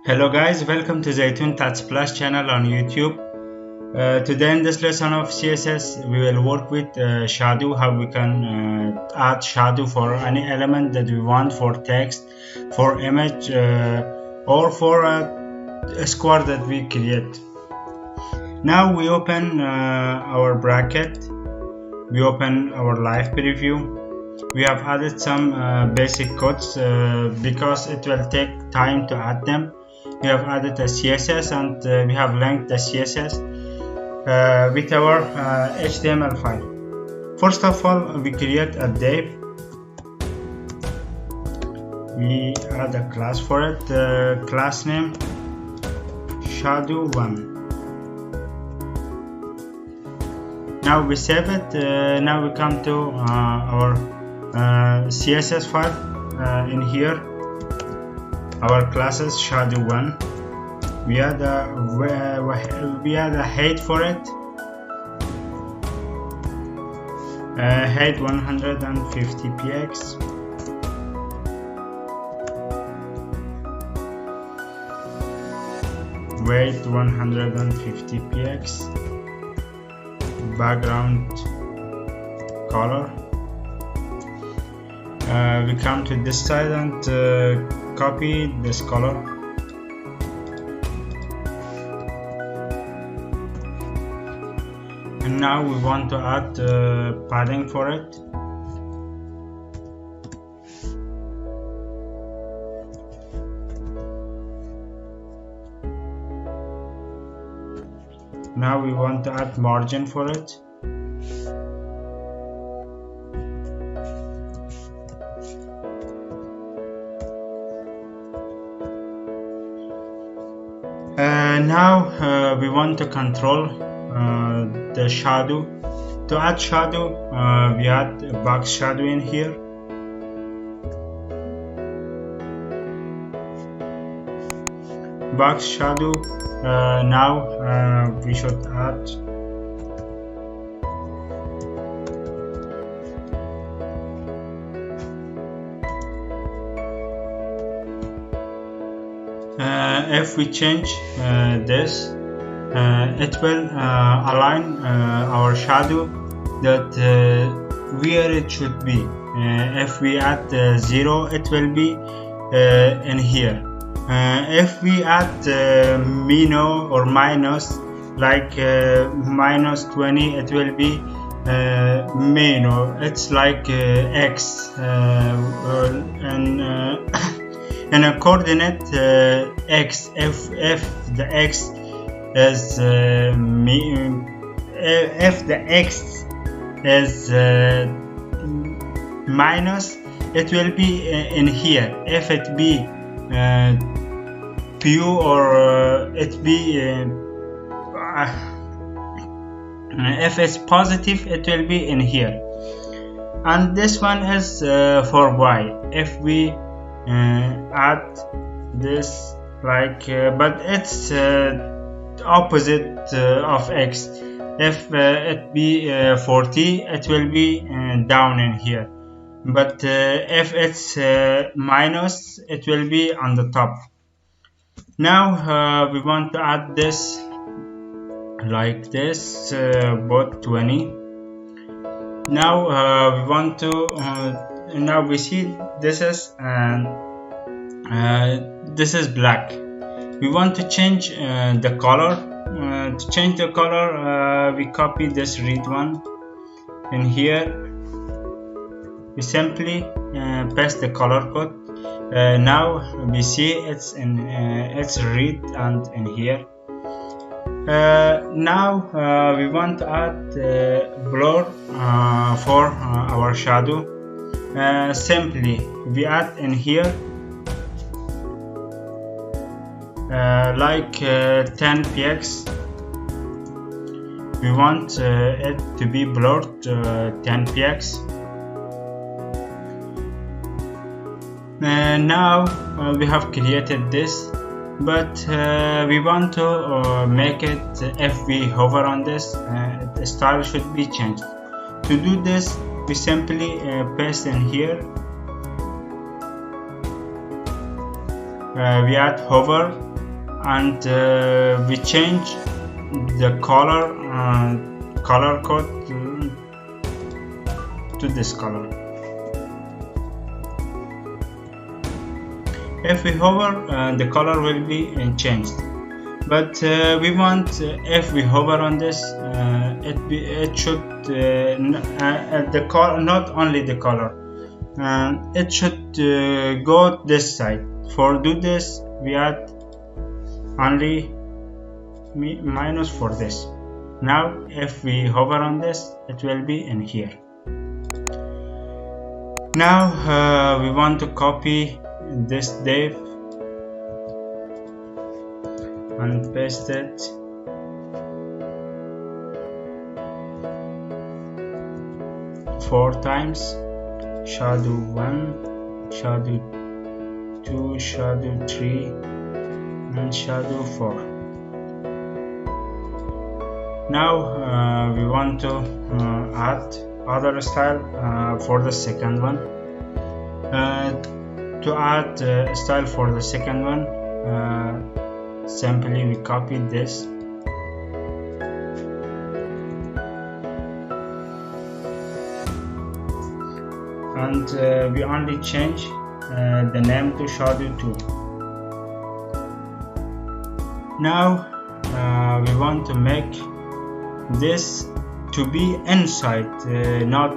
Hello guys, welcome to Zaytun Tats Plus channel on YouTube. Today in this lesson of CSS we will work with shadow, how we can add shadow for any element that we want, for text, for image, or for a square that we create. Now we open our bracket, we open our live preview. We have added some basic codes because it will take time to add them. We have added a CSS and we have linked the CSS with our HTML file. First of all, we create a div. We add a class for it, class name shadow1. Now we save it. Now we come to our CSS file. In here, our classes shadow1. We add a height for it. Height 150 px. Weight 150 px. Background color. We come to this side and copy this color. And now we want to add padding for it. Now we want to add margin for it. Now we want to control the shadow. To add shadow, we add a box shadow in here. Box shadow. Now we should add if we change this, it will align our shadow that where it should be. If we add 0, it will be in here. If we add minus or minus, like minus 20, it will be minus. It's like x and and a coordinate x. If the x is if the x is minus, it will be in here. If it be pure or it be if it's positive, it will be in here. And this one is for y. If we add this like but it's opposite of x. If it be 40, it will be down in here, but if it's minus, it will be on the top. Now we want to add this like this, both 20. Now we want to now we see this is black. We want to change the color. To change the color, we copy this red one in here. We simply paste the color code. Now we see it's in it's red and in here. Now we want to add blur for our shadow. Simply we add in here like 10 px. We want it to be blurred 10 px. Now we have created this, but we want to make it, if we hover on this, the style should be changed. To do this, we simply paste in here we add hover, and we change the color code to this color. If we hover, the color will be changed, but we want if we hover on this, it should the color, not only the color, it should go this side. For do this, we add only minus for this. Now if we hover on this, it will be in here. Now we want to copy this div and paste it. Four times. Shadow 1, shadow 2, shadow 3, and shadow 4. Now we want to add other style for the second one. To add style for the second one, simply we copy this and we only change the name to shadow 2. Now we want to make this to be inside, not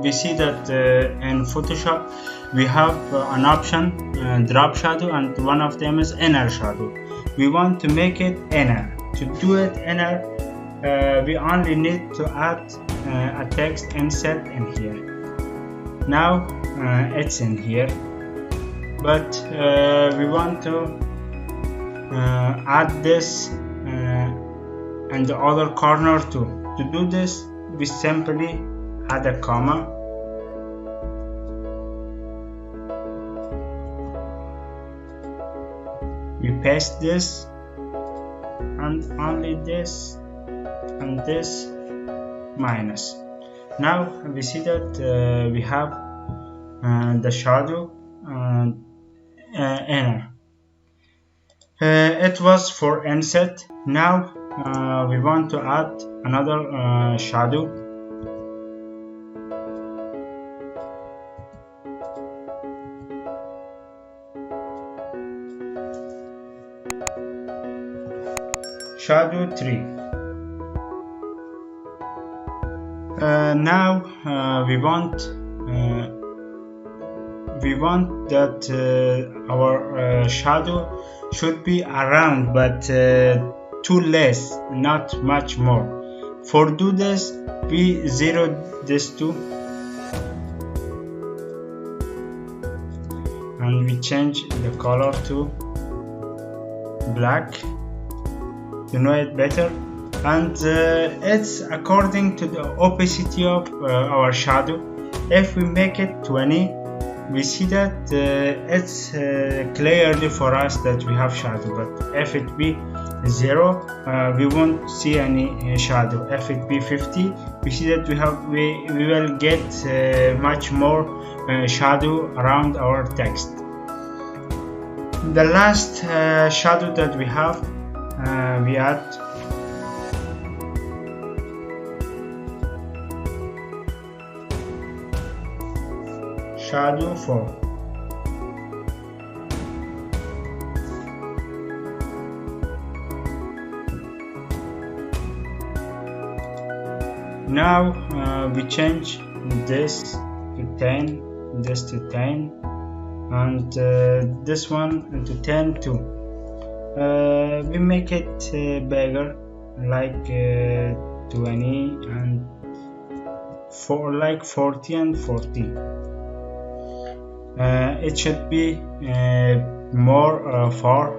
we see that in Photoshop we have an option drop shadow, and one of them is inner shadow. We want to make it inner. To do it inner, we only need to add a text insert in here. Now it's in here, but we want to add this in the other corner too. To do this, we simply add a comma, we paste this, and only this and this minus. Now we see that we have the shadow inner. It was for inset. Now we want to add another shadow. Shadow 3. Now we want that our shadow should be around, but too less, not much more. For do this, we zero this too, and we change the color to black to know it better, and it's according to the opacity of our shadow. If we make it 20, we see that it's clearly for us that we have shadow, but if it be 0, we won't see any shadow. If it be 50, we see that we will get much more shadow around our text. The last shadow that we have, we add shadow 4. Now we change this to 10, this to 10, and this one to 10 too. We make it bigger, like 20 and for like 40 and 40. It should be more far.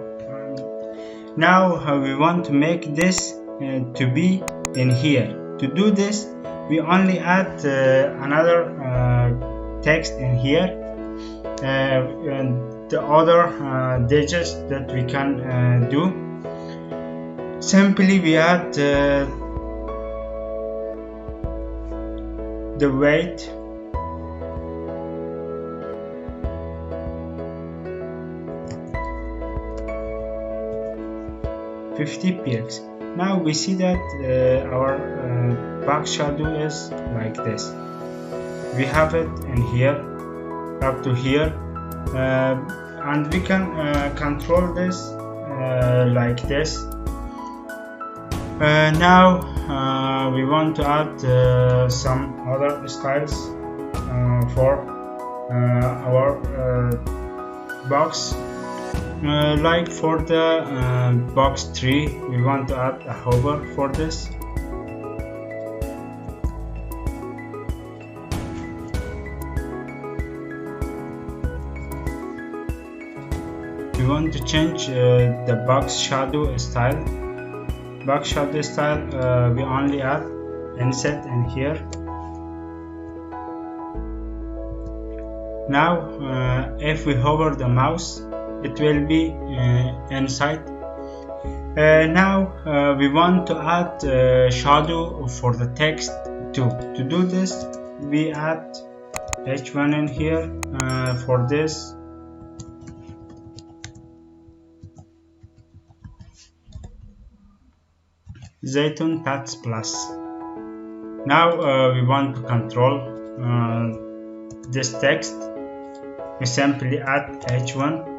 Now we want to make this to be in here. To do this, we only add another text in here, and the other digits that we can do. Simply we add the weight 50 px. Now we see that our box shadow is like this. We have it in here up to here, and we can control this like this. Now we want to add some other styles for our box. Like for the box tree, we want to add a hover for this. We want to change the box shadow style. Box shadow style we only add inset in here. Now if we hover the mouse, it will be inside. Now we want to add shadow for the text too. To do this, we add H1 in here for this. Zaytun Tats Plus. Now we want to control this text. We simply add H1.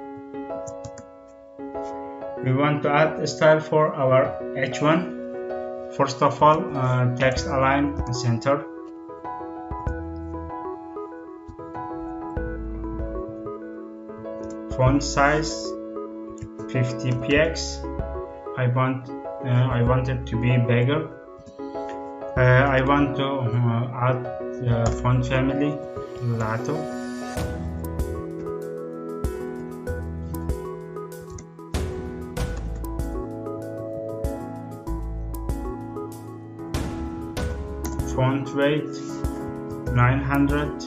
We want to add a style for our H1. First of all, text align center. Font size 50px. I want it to be bigger. I want to add font family Lato. Font weight 900.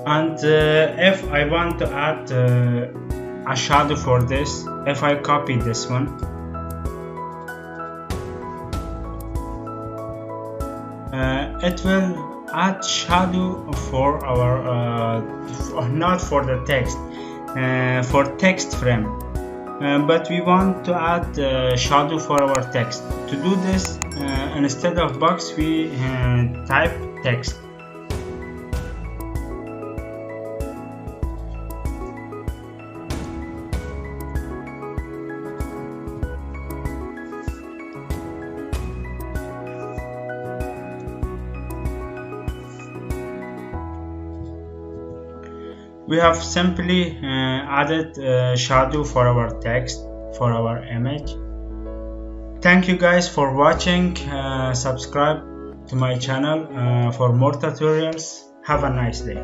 And if I want to add a shadow for this, if I copy this one, it will add shadow for our not for the text, for text frame, but we want to add shadow for our text. To do this, instead of box, we type text. We have simply added shadow for our text, for our image. Thank you guys for watching. Subscribe to my channel for more tutorials. Have a nice day.